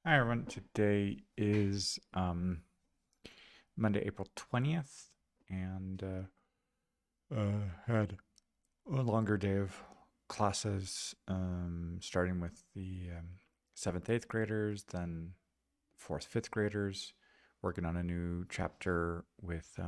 Hi everyone. Today is Monday, April 20th, and had a longer day of classes, starting with the seventh, eighth graders, then fourth, fifth graders, working on a new chapter with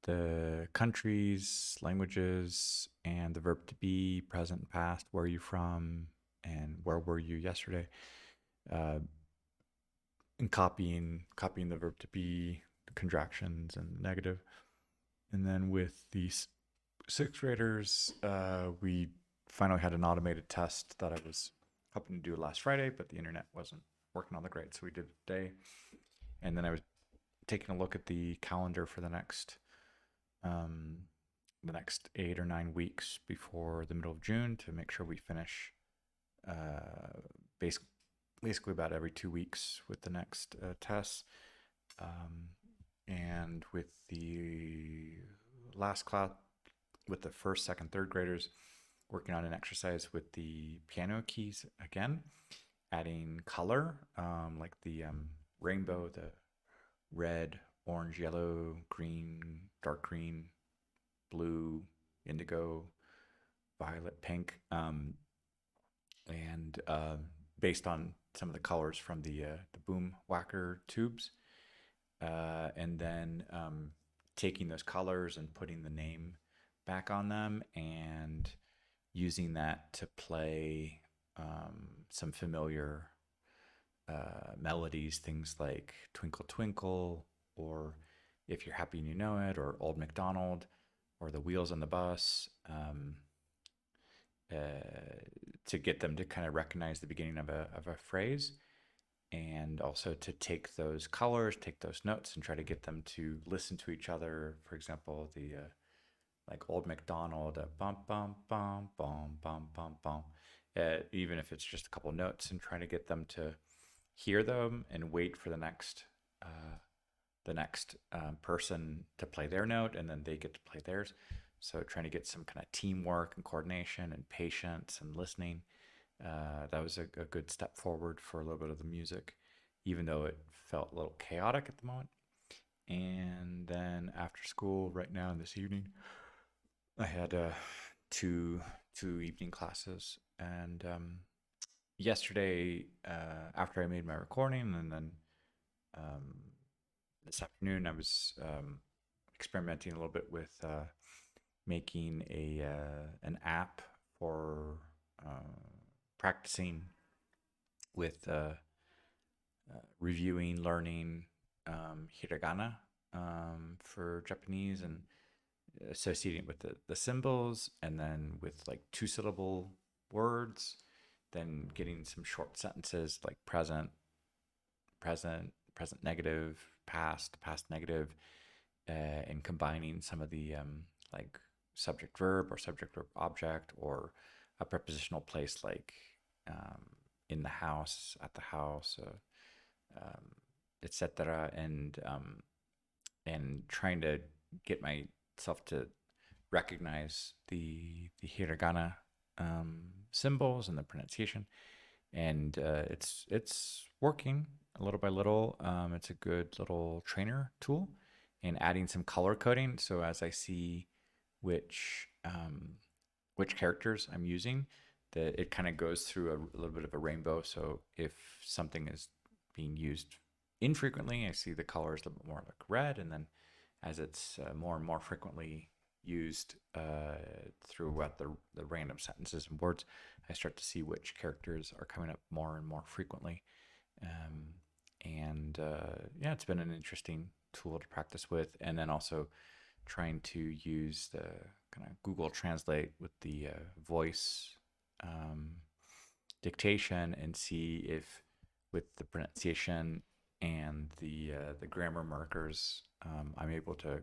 the countries, languages, and the verb to be, present, past, where are you from, and where were you yesterday. Uh, and copying the verb to be, the contractions and the negative. And then with the sixth graders, we finally had an automated test that I was hoping to do last Friday, but the internet wasn't working all that great, so we did it today. And then I was taking a look at the calendar for um, the next 8 or 9 weeks before the middle of June to make sure we finish uh, basically about every 2 weeks with the next tests. Um, and with the last class, with the first, second, third graders, working on an exercise with the piano keys again, adding color, like the rainbow, the red, orange, yellow, green, dark green, blue, indigo, violet, pink, and based on some of the colors from the boom whacker tubes, and then taking those colors and putting the name back on them and using that to play some familiar melodies, things like Twinkle Twinkle, or If You're Happy and You Know It, or Old MacDonald, or The Wheels on the Bus, to get them to kind of recognize the beginning of a phrase, and also to take those colors, take those notes, and try to get them to listen to each other. For example, the like Old MacDonald, bum bum bum bum bum bum bum, even if it's just a couple notes, and trying to get them to hear them and wait for the next person to play their note, and then they get to play theirs. So trying to get some kind of teamwork and coordination and patience and listening. That was a good step forward for a little bit of the music, even though it felt a little chaotic at the moment. And then after school, right now this evening, I had two evening classes, and yesterday, after I made my recording, and then um, this afternoon, I was experimenting a little bit with making an app for practicing with reviewing, learning hiragana for Japanese, and associating it with the symbols, and then with like two syllable words, then getting some short sentences like present negative, past negative, and combining some of the like subject verb or subject verb object, or a prepositional place like um, in the house, at the house, um, etc. And trying to get myself to recognize the hiragana symbols and the pronunciation, and it's working little by little. It's a good little trainer tool, and adding some color coding. So as I see which which characters I'm using, that it kind of goes through a little bit of a rainbow. So if something is being used infrequently, I see the colors a little bit more like red, and then as it's more and more frequently used throughout the random sentences and words, I start to see which characters are coming up more and more frequently. Um, and yeah, it's been an interesting tool to practice with. And then also trying to use the kind of Google Translate with the voice um, dictation, and see if with the pronunciation and the grammar markers, I'm able to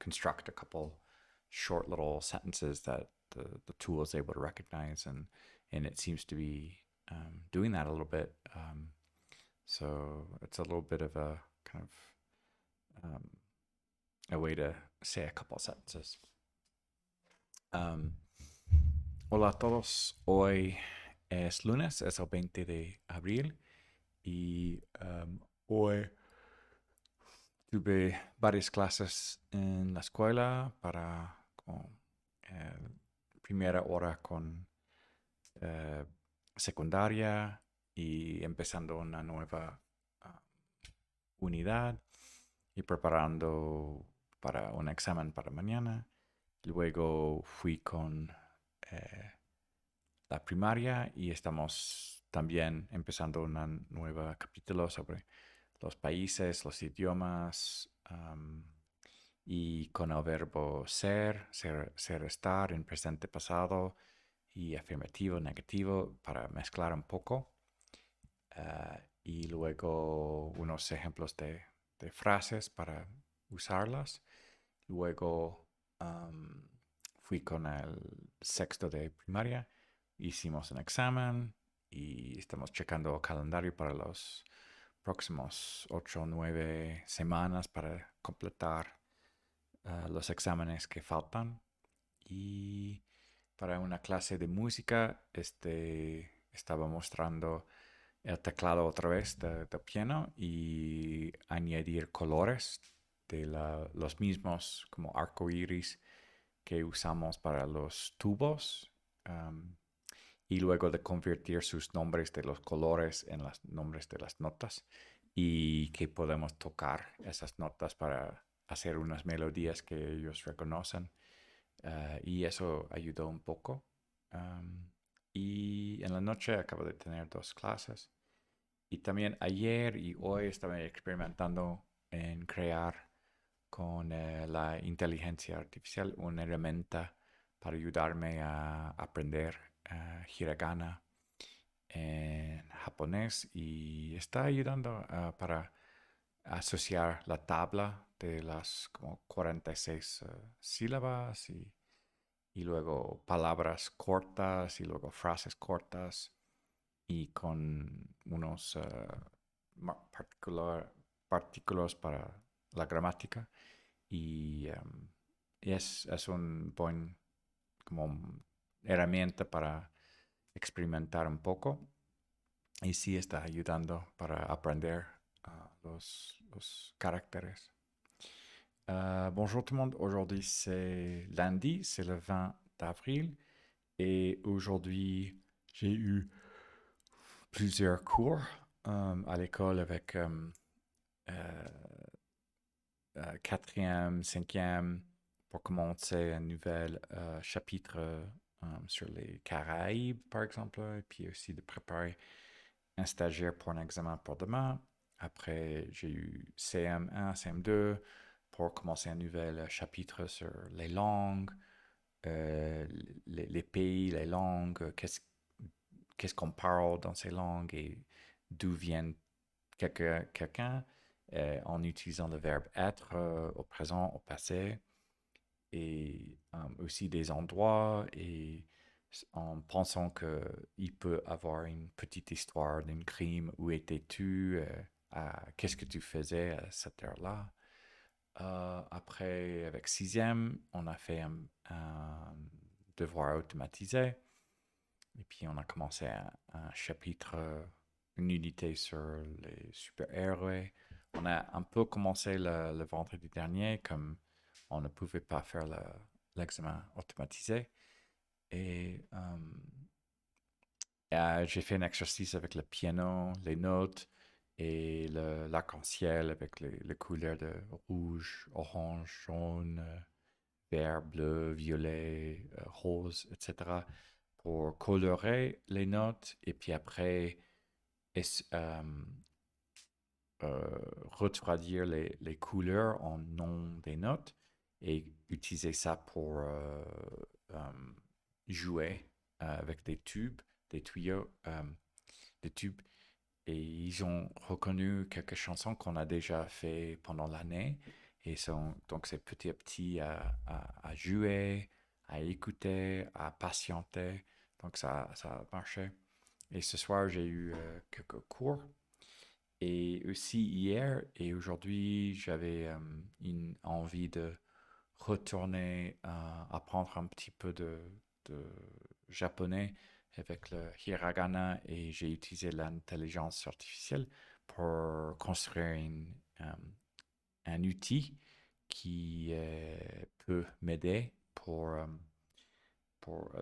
construct a couple short little sentences that the tool is able to recognize, and it seems to be doing that a little bit. So it's a little bit of a kind of a way to say a couple sentences. Um, Hola a todos. Hoy Es lunes, es el 20 de abril y hoy tuve varias clases en la escuela para primera hora con eh, secundaria y empezando una nueva ah, unidad y preparando para un examen para mañana. Luego fui con eh, la primaria y estamos también empezando un nuevo capítulo sobre los países, los idiomas y con el verbo ser, estar en presente pasado y afirmativo, negativo para mezclar un poco. Y luego unos ejemplos de frases para usarlas. Luego fui con el sexto de primaria, hicimos un examen y estamos checando el calendario para los próximos 8 o 9 semanas para completar los exámenes que faltan. Y para una clase de música, estaba mostrando el teclado otra vez de piano y añadir colores de los mismos como arco iris que usamos para los tubos um, y luego de convertir sus nombres de los colores en los nombres de las notas y que podemos tocar esas notas para hacer unas melodías que ellos reconocen y eso ayudó un poco. Um, y en la noche acabo de tener dos clases. Y también ayer y hoy estaba experimentando en crear con la inteligencia artificial una herramienta para ayudarme a aprender hiragana en japonés y está ayudando para asociar la tabla de las como 46 sílabas y luego palabras cortas y luego frases cortas y con unos partículas para la gramática y es un buen como herramienta para experimentar un poco y sí está ayudando para aprender los caractères. Bonjour tout le monde, aujourd'hui c'est lundi, c'est le 20 d'avril et aujourd'hui j'ai eu plusieurs cours à l'école avec euh, quatrième, cinquième, pour commencer un nouvel chapitre sur les Caraïbes, par exemple, et puis aussi de préparer un stagiaire pour un examen pour demain. Après, j'ai eu CM1, CM2 pour commencer un nouvel chapitre sur les langues, les pays, les langues, qu'est-ce qu'on parle dans ces langues et d'où vient quelqu'un en utilisant le verbe être au présent, au passé, et aussi des endroits et en pensant qu'il peut avoir une petite histoire d'un crime. Où étais-tu? Qu'est-ce que tu faisais à cette heure-là? Après, avec sixième, on a fait un devoir automatisé. Et puis, on a commencé un chapitre, une unité sur les super-héros. On a un peu commencé le vendredi dernier, comme on ne pouvait pas faire l'examen automatisé. Et j'ai fait un exercice avec le piano, les notes et l'arc-en-ciel avec les couleurs de rouge, orange, jaune, vert, bleu, violet, rose, etc. pour colorer les notes et puis après retraduire les couleurs en nom des notes et utiliser ça pour jouer avec des tubes, des tuyaux, des tubes. Et ils ont reconnu quelques chansons qu'on a déjà fait pendant l'année. Et donc c'est petit à petit à jouer, à écouter, à patienter. Donc ça a marché. Et ce soir, j'ai eu quelques cours. Et aussi hier et aujourd'hui, j'avais une envie de retourner apprendre un petit peu de japonais avec le Hiragana et j'ai utilisé l'intelligence artificielle pour construire un outil qui peut m'aider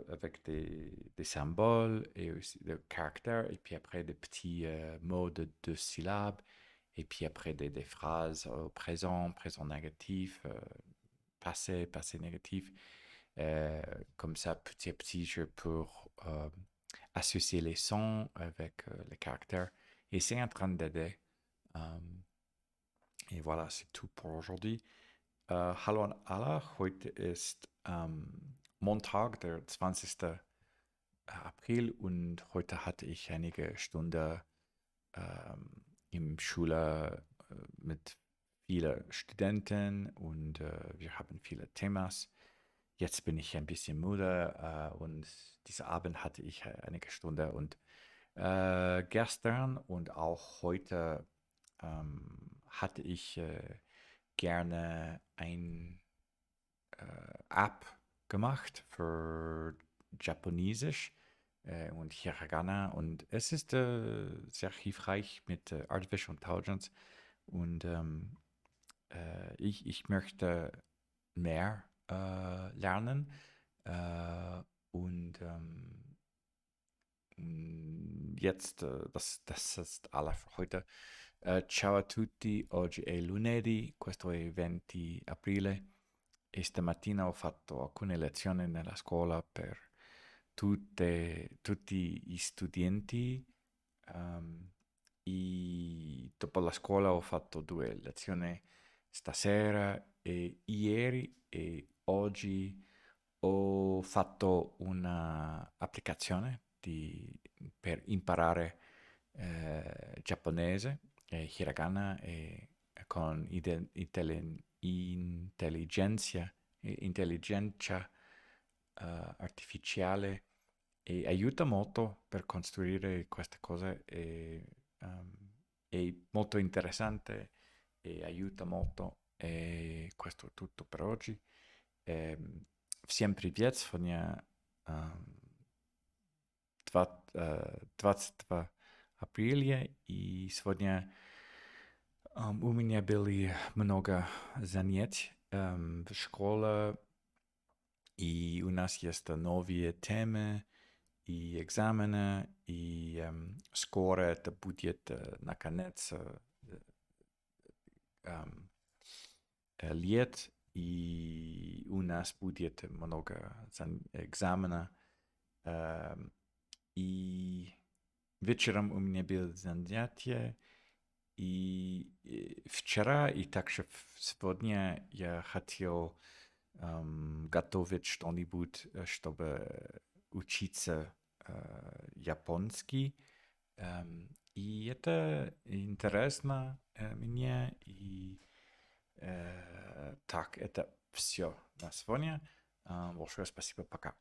avec des symboles et aussi des caractères, et puis après des petits mots de 2 syllabes, et puis après des phrases au présent, présent négatif, passé, passé négatif. Comme ça, petit à petit, je peux associer les sons avec les caractères. Et c'est en train d'aider. Euh, et voilà, c'est tout pour aujourd'hui. Hallo an alle, heute ist Montag, der 20. April, und heute hatte ich einige Stunden im Schule mit vielen Studenten und wir haben viele Themas. Jetzt bin ich ein bisschen müde und diesen Abend hatte ich einige Stunden und gestern und auch heute hatte ich gerne ein App gemacht für Japanesisch und Hiragana, und es ist sehr hilfreich mit Artificial Intelligence, und ich möchte mehr lernen und jetzt, das ist alles für heute. Ciao a tutti, oggi è lunedì, questo è il 20 aprile e stamattina ho fatto alcune lezioni nella scuola per tutti gli studenti. Dopo la scuola ho fatto 2 lezioni stasera e ieri e oggi ho fatto un'applicazione per imparare giapponese, hiragana, e con intelligenza artificiale, e aiuta molto per costruire queste cose, è molto interessante e aiuta molto, e questo è tutto per oggi. Всем привет! Сегодня 20 апреля, и сегодня у меня были много занятий в школе, и у нас есть новые темы и экзамены, и скоро это будет, наконец, лет, и у нас будет много экзаменов. И вечером у меня было занятие, и вчера, и также сегодня я хотел готовить что-нибудь, чтобы учиться японский. И это интересно мне, и так, это все на сегодня. Большое спасибо, пока.